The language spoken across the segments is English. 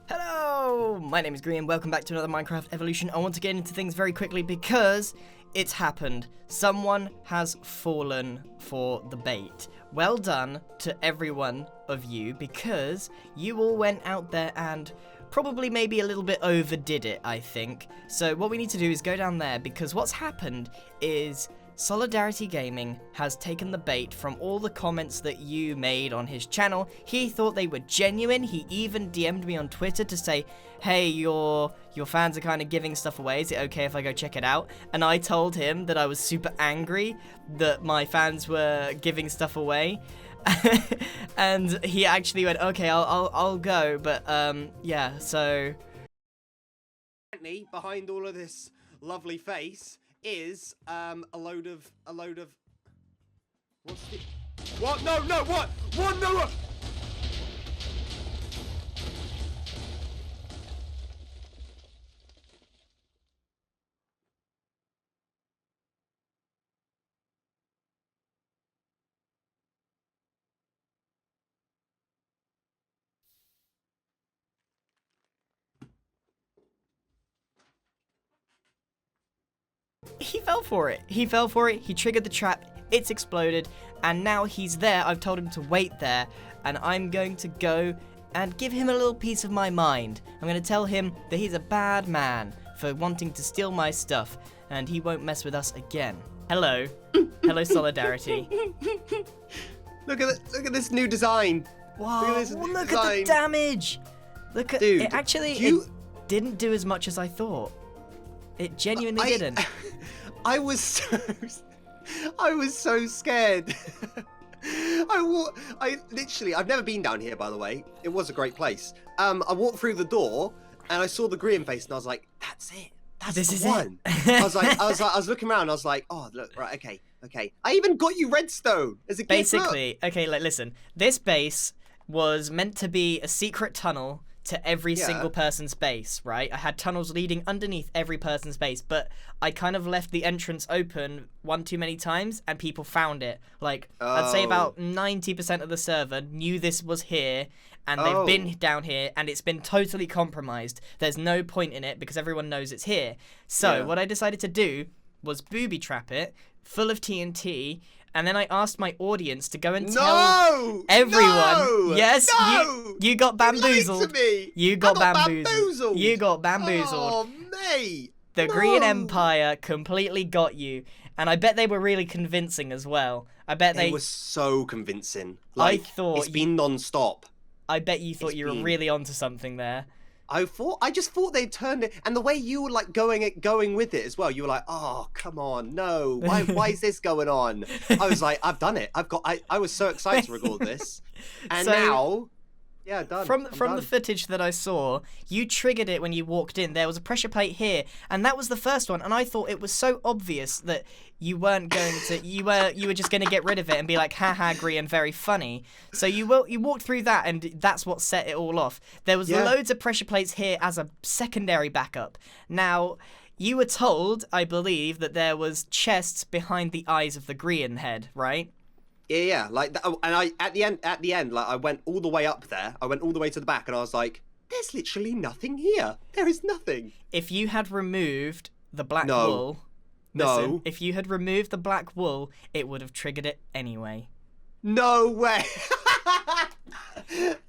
Hello, my name is Grian. Welcome back to another Minecraft Evolution. I want to get into things very quickly because it's happened. Someone has fallen for the bait. Well done to every one of you because you all went out there and probably maybe a little bit overdid it, I think. So what we need to do is go down there because what's happened is Solidarity Gaming has taken the bait from all the comments that you made on his channel. He thought they were genuine. He even DM'd me on Twitter to say, hey, your fans are kind of giving stuff away. Is it okay if I go check it out? And I told him that I was super angry that my fans were giving stuff away. And he actually went, okay, I'll go. But yeah, so behind all of this lovely face is a load of what's the what no he fell for it. He fell for it. He triggered the trap. It's exploded. And now he's there. I've told him to wait there. And I'm going to go and give him a little piece of my mind. I'm going to tell him that he's a bad man for wanting to steal my stuff. And he won't mess with us again. Hello. Hello, Solidarity. Look at this new design. Wow. Look at the damage. Look at Dude, it. Actually, it didn't do as much as I thought. It genuinely didn't. I was so scared. I've never been down here, by the way. It was a great place. I walked through the door and I saw the Grian face and I was like, that's it. That's the one. I was looking around and I was like, oh, look, right, okay. I even got you redstone as a gift. Basically, okay, like, listen. This base was meant to be a secret tunnel to every single person's base, right? I had tunnels leading underneath every person's base, but I kind of left the entrance open one too many times and people found it. Like, I'd say about 90% of the server knew this was here and they've been down here and it's been totally compromised. There's no point in it because everyone knows it's here. So what I decided to do was booby trap it full of TNT. And then I asked my audience to go and tell everyone. Yes, you got bamboozled. You got bamboozled. You got bamboozled. Oh, mate. The Grian Empire completely got you. And I bet they were really convincing as well. I bet they were so convincing. Like, it's been non-stop. I bet you thought you were really onto something there. I just thought they'd turned it, and the way you were like going with it as well. You were like, oh, come on, no, why is this going on? I was like, I've done it. I was so excited to record this, and now, done. From the footage that I saw, you triggered it when you walked in. There was a pressure plate here, and that was the first one. And I thought it was so obvious that you weren't going to. You were just going to get rid of it and be like, haha, Grian, very funny. So you walked through that, and that's what set it all off. There was loads of pressure plates here as a secondary backup. Now, you were told, I believe, that there was chests behind the eyes of the Grian head, right? Yeah, like, and I at the end, like, I went all the way up there. I went all the way to the back, and I was like, "There's literally nothing here. There is nothing." If you had removed the black wool, listen, if you had removed the black wool, it would have triggered it anyway. No way.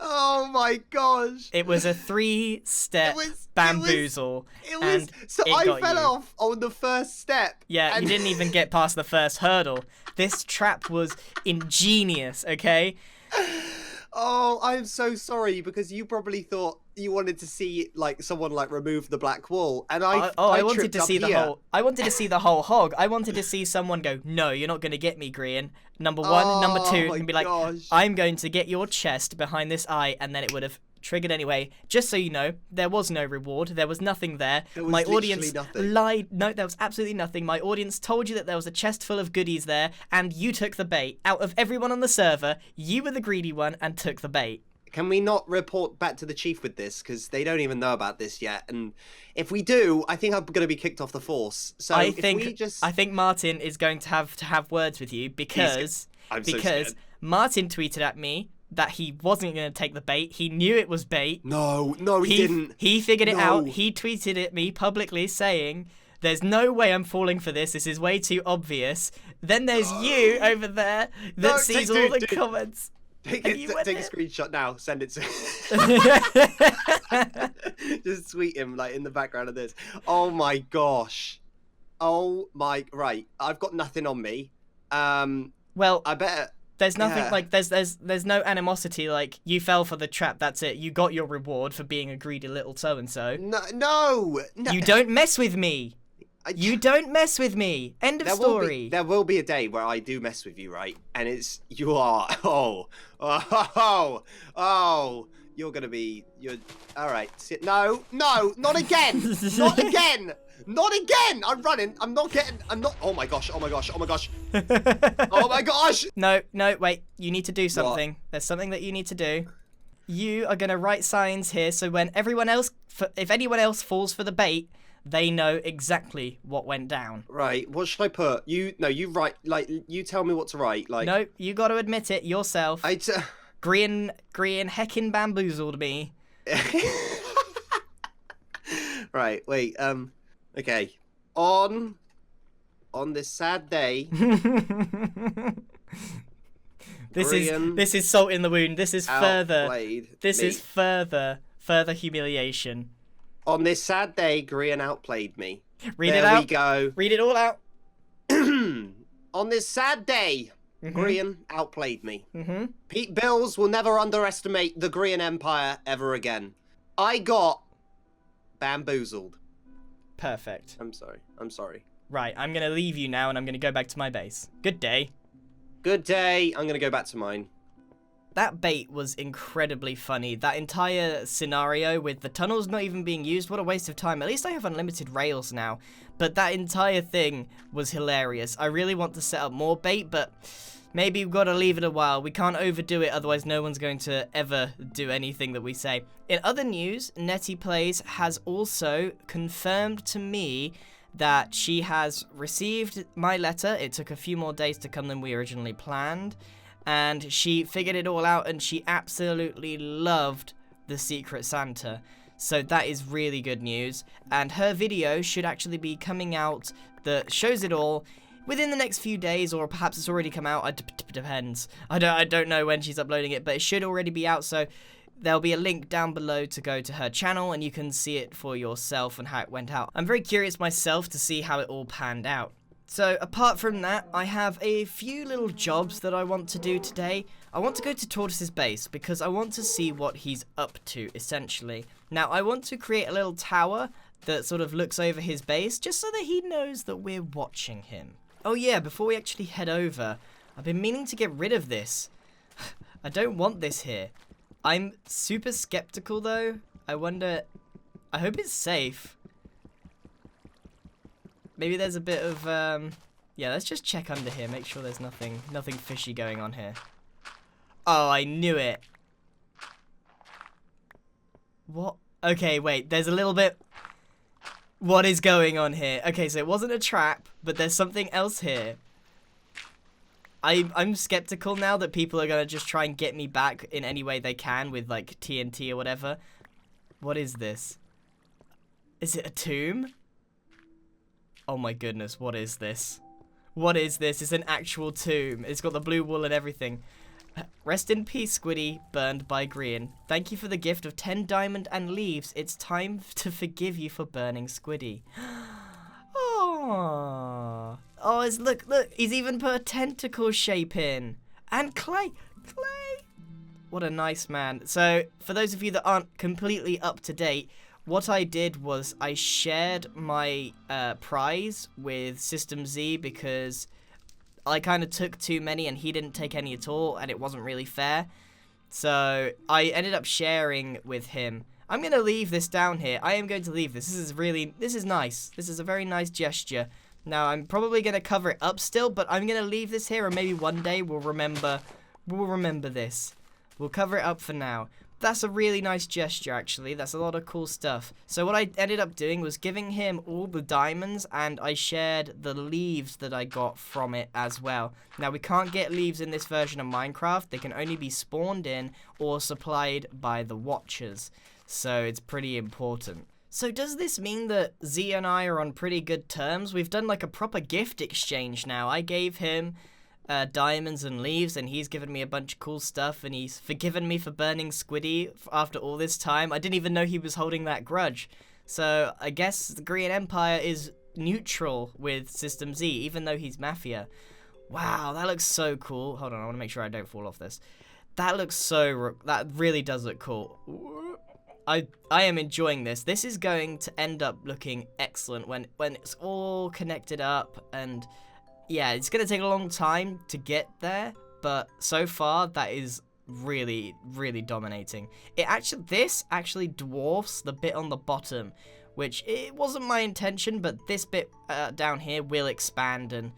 Oh my gosh. It was a 3-step bamboozle. I fell off on the first step. Yeah, you didn't even get past the first hurdle. This trap was ingenious, okay? Oh, I'm so sorry because you probably thought you wanted to see like someone like remove the black wool, and I wanted to see the whole. I wanted to see the whole hog. I wanted to see someone go, "No, you're not going to get me, Grian." Number one, number two, and be like, "I'm going to get your chest behind this eye," and then it would have triggered anyway. Just so you know, there was no reward. There was nothing there. My audience lied. No, there was absolutely nothing. My audience told you that there was a chest full of goodies there, and you took the bait. Out of everyone on the server, you were the greedy one and took the bait. Can we not report back to the chief with this? Because they don't even know about this yet. And if we do, I think I'm going to be kicked off the force. So I think Martin is going to have words with you because Martin tweeted at me that he wasn't going to take the bait. He knew it was bait. No, he didn't. He figured it out. He tweeted at me publicly saying, there's no way I'm falling for this. This is way too obvious. Then there's you over there that sees all the comments. Take a screenshot now. Send it to Just tweet him like in the background of this. Oh my gosh. Oh my, right. I've got nothing on me. Well, I better. There's nothing like there's no animosity. Like, you fell for the trap. That's it. You got your reward for being a greedy little so and so. No. You don't mess with me. You don't mess with me. End of story. There will be a day where I do mess with you, right? And you are. You're gonna be. All right. No, not again. Not again. Not again! I'm running. I'm not. Oh my gosh. Oh my gosh. No, wait. You need to do something. What? There's something that you need to do. You are gonna write signs here, so when if anyone else falls for the bait, they know exactly what went down. Right. What should I put? You write. Like, you tell me what to write. Like. No, you got to admit it yourself. Grian heckin' bamboozled me. Right. Wait. Okay. On this sad day. This is salt in the wound. This is further humiliation. On this sad day, Grian outplayed me. Read it out. There we go. Read it all out. On this sad day, Grian outplayed me. Mm-hmm. Pete Bills will never underestimate the Grian Empire ever again. I got bamboozled. Perfect. I'm sorry. Right, I'm going to leave you now and I'm going to go back to my base. Good day. Good day. I'm going to go back to mine. That bait was incredibly funny. That entire scenario with the tunnels not even being used, what a waste of time. At least I have unlimited rails now. But that entire thing was hilarious. I really want to set up more bait, but maybe we've got to leave it a while. We can't overdo it, otherwise no one's going to ever do anything that we say. In other news, Netty Plays has also confirmed to me that she has received my letter. It took a few more days to come than we originally planned. And she figured it all out and she absolutely loved the Secret Santa. So that is really good news. And her video should actually be coming out that shows it all within the next few days, or perhaps it's already come out. It depends. I don't know when she's uploading it, but it should already be out. So there'll be a link down below to go to her channel and you can see it for yourself and how it went out. I'm very curious myself to see how it all panned out. So apart from that, I have a few little jobs that I want to do today. I want to go to Tortis's base because I want to see what he's up to, essentially. Now, I want to create a little tower that sort of looks over his base just so that he knows that we're watching him. Oh yeah, before we actually head over, I've been meaning to get rid of this. I don't want this here. I'm super skeptical though. I hope it's safe. Maybe there's a bit of, yeah, let's just check under here, make sure there's nothing fishy going on here. Oh, I knew it. What? Okay, wait, there's a little bit. What is going on here? Okay, so it wasn't a trap, but there's something else here. I'm skeptical now that people are gonna just try and get me back in any way they can with, like, TNT or whatever. What is this? Is it a tomb? Oh my goodness, what is this? What is this? It's an actual tomb. It's got the blue wool and everything. Rest in peace, Squiddy, burned by Grian. Thank you for the gift of 10 diamond and leaves. It's time to forgive you for burning Squiddy. Oh, look, he's even put a tentacle shape in. And clay. What a nice man. So, for those of you that aren't completely up to date, what I did was I shared my prize with System Z because I kind of took too many and he didn't take any at all and it wasn't really fair. So I ended up sharing with him. I'm going to leave this down here. I am going to leave this. This is nice. This is a very nice gesture. Now I'm probably going to cover it up still, but I'm going to leave this here and maybe one day we'll remember this. We'll cover it up for now. That's a really nice gesture, actually. That's a lot of cool stuff. So what I ended up doing was giving him all the diamonds, and I shared the leaves that I got from it as well. Now, we can't get leaves in this version of Minecraft. They can only be spawned in or supplied by the Watchers. So it's pretty important. So does this mean that Z and I are on pretty good terms? We've done like a proper gift exchange now. I gave him diamonds and leaves, and he's given me a bunch of cool stuff, and he's forgiven me for burning Squiddy after all this time. I didn't even know he was holding that grudge. So I guess the Grian Empire is neutral with System Z, even though he's Mafia. Wow, that looks so cool. Hold on, I want to make sure I don't fall off this. That really does look cool. I am enjoying this. This is going to end up looking excellent when it's all connected up, and yeah, it's going to take a long time to get there, but so far that is really, really dominating. This actually dwarfs the bit on the bottom, which it wasn't my intention, but this bit down here will expand, and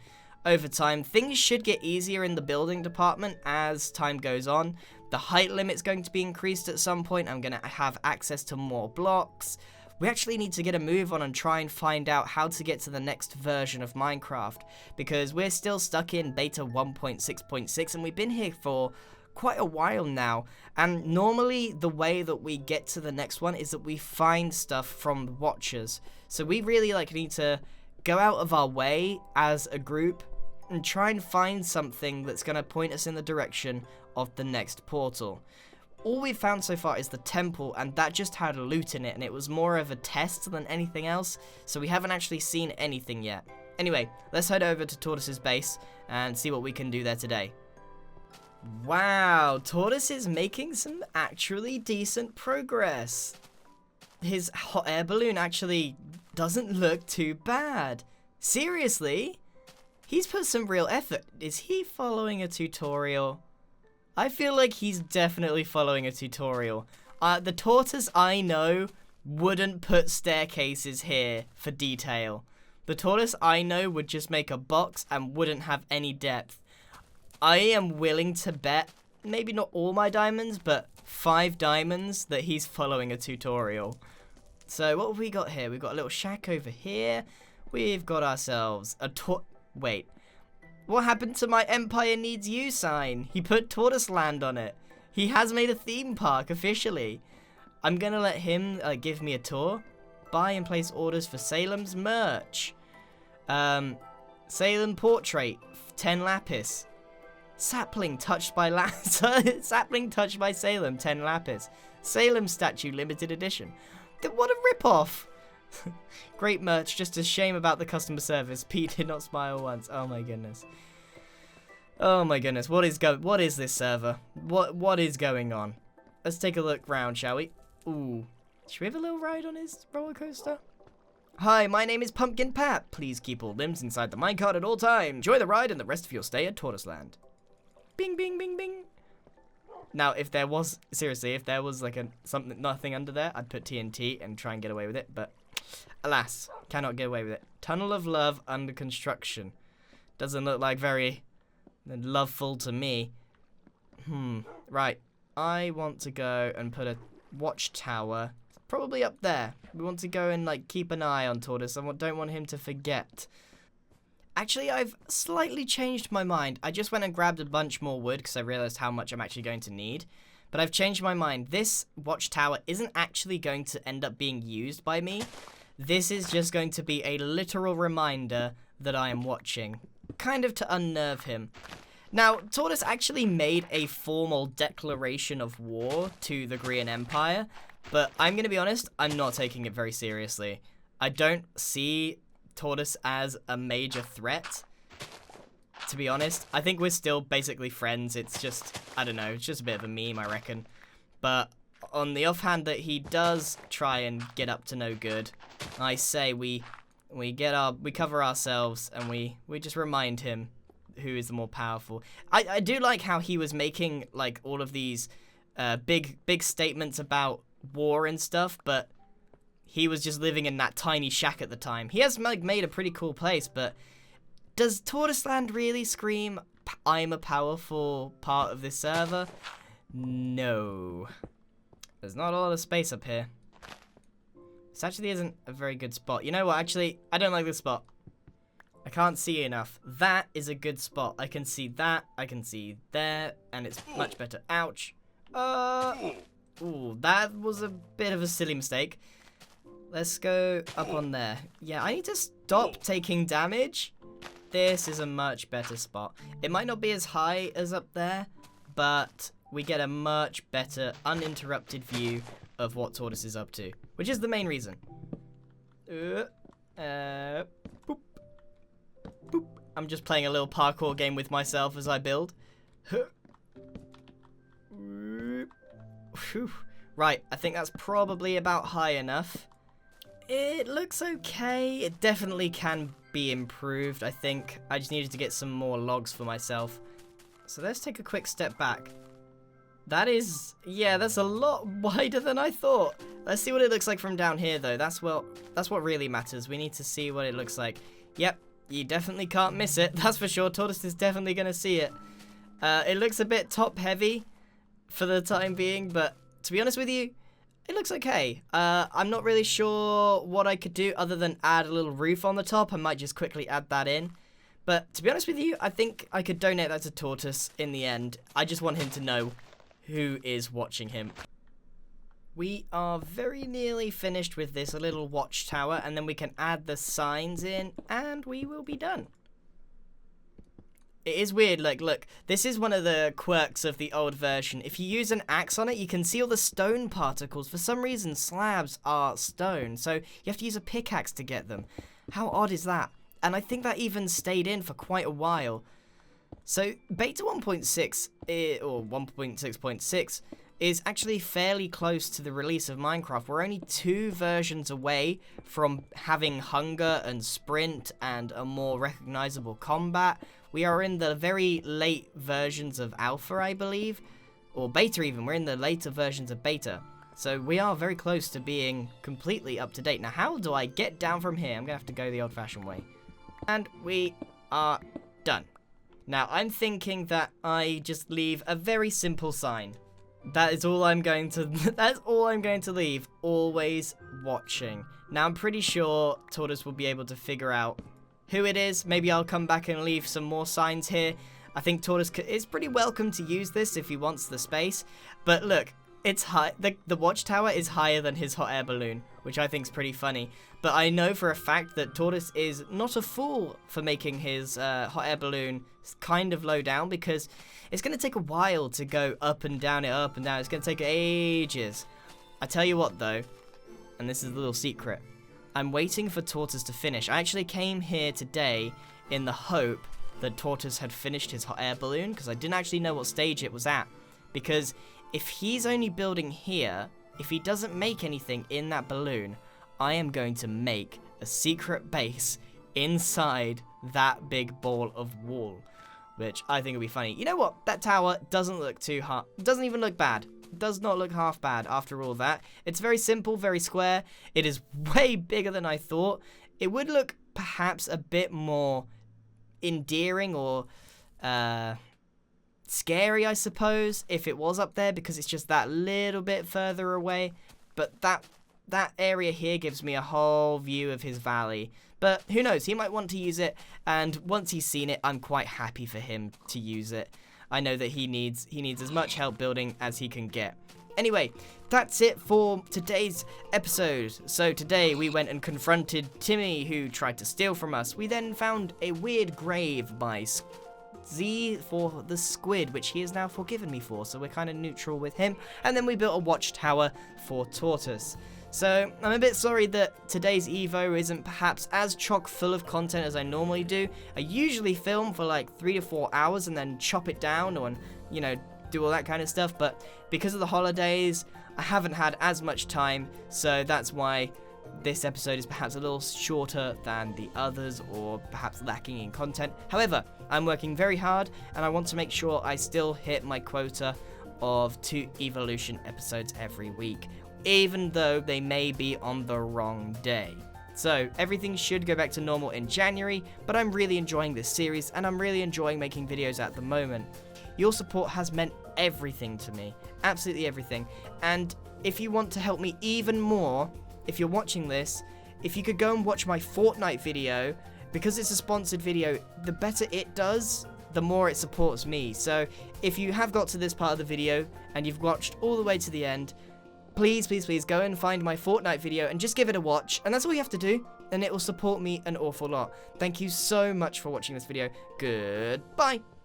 over time things should get easier in the building department as time goes on. The height limit's going to be increased at some point. I'm going to have access to more blocks. We actually need to get a move on and try and find out how to get to the next version of Minecraft, because we're still stuck in beta 1.6.6 and we've been here for quite a while now, and normally the way that we get to the next one is that we find stuff from the Watchers. So we really need to go out of our way as a group and try and find something that's going to point us in the direction of the next portal. All we've found so far is the temple, and that just had loot in it, and it was more of a test than anything else, so we haven't actually seen anything yet. Anyway, let's head over to Tortoise's base and see what we can do there today. Wow, Tortoise is making some actually decent progress. His hot air balloon actually doesn't look too bad. Seriously? He's put some real effort. Is he following a tutorial? I feel like he's definitely following a tutorial. The tortoise I know wouldn't put staircases here for detail. The tortoise I know would just make a box and wouldn't have any depth. I am willing to bet, maybe not all my diamonds, but 5 diamonds that he's following a tutorial. So what have we got here? We've got a little shack over here. We've got ourselves a wait. What happened to my Empire Needs You sign? He put TaurtisLand on it. He has made a theme park officially. I'm gonna let him give me a tour. Buy and place orders for Salem's merch. Salem portrait, 10 lapis. Sapling touched by Sapling touched by Salem, 10 lapis. Salem statue limited edition. What a ripoff! Great merch, just a shame about the customer service. Pete did not smile once. Oh my goodness. Oh my goodness. What is this server? What is going on? Let's take a look round, shall we? Ooh. Should we have a little ride on his roller coaster? Hi, my name is Pumpkin Pat. Please keep all limbs inside the minecart at all times. Enjoy the ride and the rest of your stay at TaurtisLand. Bing, bing, bing, bing. Now, if there was nothing under there, I'd put TNT and try and get away with it, but alas, cannot get away with it. Tunnel of Love under construction. Doesn't look like very loveful to me. Right. I want to go and put a watchtower probably up there. We want to go and keep an eye on Tortoise. I don't want him to forget. Actually, I've slightly changed my mind. I just went and grabbed a bunch more wood because I realized how much I'm actually going to need. But I've changed my mind. This watchtower isn't actually going to end up being used by me. This is just going to be a literal reminder that I am watching. Kind of to unnerve him. Now, Tortoise actually made a formal declaration of war to the Grian Empire. But I'm going to be honest, I'm not taking it very seriously. I don't see Tortoise as a major threat, to be honest. I think we're still basically friends. It's just, I don't know, it's just a bit of a meme, I reckon. But on the offhand that he does try and get up to no good, I say we cover ourselves and we just remind him who is the more powerful. I do like how he was making all of these big statements about war and stuff, but he was just living in that tiny shack at the time. He has made a pretty cool place, but does TaurtisLand really scream, I'm a powerful part of this server? No. There's not a lot of space up here. This actually isn't a very good spot. You know what? Actually, I don't like this spot. I can't see enough. That is a good spot. I can see that. I can see there. And it's much better. Ouch. Ooh, that was a bit of a silly mistake. Let's go up on there. Yeah, I need to stop taking damage. This is a much better spot. It might not be as high as up there, but we get a much better uninterrupted view of what Tortoise is up to, which is the main reason. Boop. Boop. I'm just playing a little parkour game with myself as I build. Right, I think that's probably about high enough. It looks okay. It definitely can be improved, I think. I just needed to get some more logs for myself. So let's take a quick step back. That is, yeah, that's a lot wider than I thought. Let's see what it looks like from down here, though. That's what really matters. We need to see what it looks like. Yep, you definitely can't miss it. That's for sure. Tortoise is definitely going to see it. It looks a bit top-heavy for the time being, but to be honest with you, it looks okay. I'm not really sure what I could do other than add a little roof on the top. I might just quickly add that in. But to be honest with you, I think I could donate that to Tortoise in the end. I just want him to know who is watching him. We are very nearly finished with this little watchtower, and then we can add the signs in, and we will be done. It is weird, like, look, this is one of the quirks of the old version. If you use an axe on it, you can see all the stone particles. For some reason, slabs are stone, so you have to use a pickaxe to get them. How odd is that? And I think that even stayed in for quite a while. So, beta 1.6, or 1.6.6, is actually fairly close to the release of Minecraft. We're only 2 versions away from having hunger and sprint and a more recognizable combat. We are in the very late versions of alpha, I believe, or beta even. We're in the later versions of beta. So we are very close to being completely up to date. Now, how do I get down from here? I'm going to have to go the old-fashioned way. And we are done. Now, I'm thinking that I just leave a very simple sign. That is all I'm going to, that's all I'm going to leave. Always watching. Now, I'm pretty sure Tortoise will be able to figure out who it is. Maybe I'll come back and leave some more signs here. I think Tortoise is pretty welcome to use this if he wants the space. But look, it's high. The watchtower is higher than his hot air balloon, which I think is pretty funny. But I know for a fact that Tortoise is not a fool for making his hot air balloon kind of low down, because it's going to take a while to go up and down it, up and down. It's going to take ages. I tell you what, though, and this is a little secret. I'm waiting for Tortoise to finish. I actually came here today in the hope that Tortoise had finished his hot air balloon, because I didn't actually know what stage it was at. Because if he's only building here, if he doesn't make anything in that balloon, I am going to make a secret base inside that big ball of wool, which I think will be funny. You know what? That tower doesn't look too hard. Doesn't even look bad. Does not look half bad after all that. It's very simple, very square. It is way bigger than I thought. It would look perhaps a bit more endearing or scary, I suppose, if it was up there, because it's just that little bit further away. But that area here gives me a whole view of his valley. But who knows? He might want to use it, and once he's seen it, I'm quite happy for him to use it. I know that he needs as much help building as he can get. Anyway, that's it for today's episode. So today we went and confronted Timmy, who tried to steal from us. We then found a weird grave by Z for the squid, which he has now forgiven me for, so we're kind of neutral with him. And then we built a watchtower for Tortoise. So I'm a bit sorry that today's Evo isn't perhaps as chock full of content as I normally do. I usually film for like 3 to 4 hours and then chop it down or, you know, do all that kind of stuff. But because of the holidays, I haven't had as much time. So that's why this episode is perhaps a little shorter than the others, or perhaps lacking in content. However, I'm working very hard and I want to make sure I still hit my quota of 2 Evolution episodes every week, even though they may be on the wrong day. So everything should go back to normal in January, but I'm really enjoying this series and I'm really enjoying making videos at the moment. Your support has meant everything to me. Absolutely everything. And if you want to help me even more, if you're watching this, if you could go and watch my Fortnite video, because it's a sponsored video, the better it does, the more it supports me. So if you have got to this part of the video and you've watched all the way to the end, please, please, please go and find my Fortnite video and just give it a watch. And that's all you have to do, and it will support me an awful lot. Thank you so much for watching this video. Goodbye.